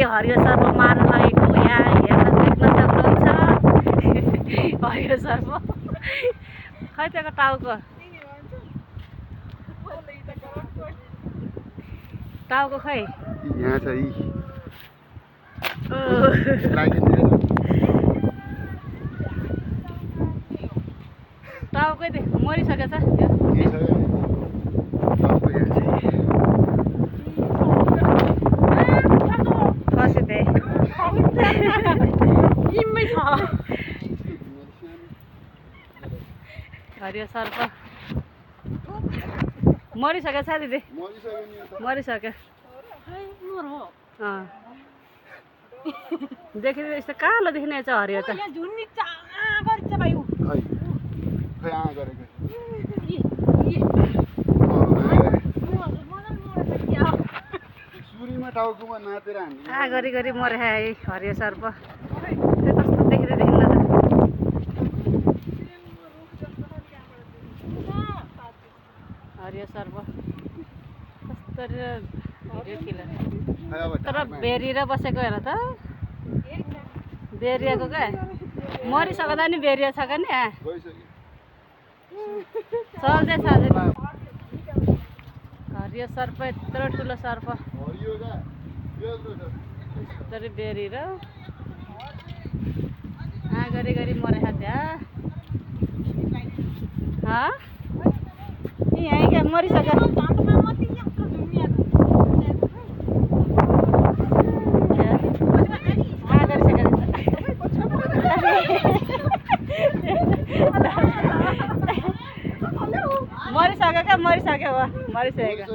हरियो सर्प मार्न लागेको यहाँ हेर्न देख्न सक्नुहुन्छ हरियो सर्प खै त्यहाँको टाउको खै यहाँ छ यी टाउकै देख मरिसकेछ हरियो सर्प मरिसक्यो छ दिदी मरिसक्यो देखिँदै यस्तो कालो देखिने छ हरियो त टाउकोमा नाचेर गरी गरी मरे हरियो सर्प कस्तो देखिँदै देखिन्न त हरियो सर्प कस्तो भिडियो किलर तर बेरिएर बसेको हेर त बेरिएको क्या मरिसक्दा नि बेरिया छ नि चल्दैछ हरियो सर्प यत्रो ठुलो सर्प यस्तरी बेरिएर गरी गरी मरे त्यहाँ यहीँ क्या मरिसक्यो मरिसक्यो क्या मरिसक्यो मरिसकेको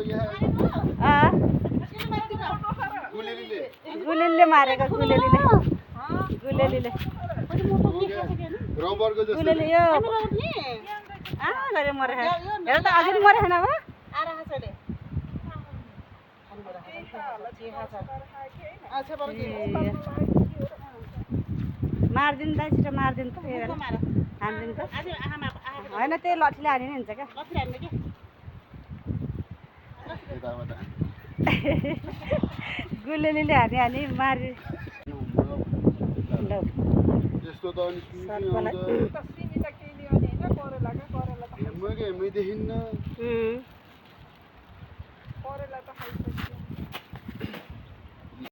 गुलेलीले मारेको गुलेलीले गुलेली यो गरे मरे हेर त अझै मरे छैन अब मारिदिनु त छिटो मारिदिनु त हानिदिनु त होइन त्यही लठीले हानि नि हुन्छ क्या गुलेलीले हानी मारि देखिन्न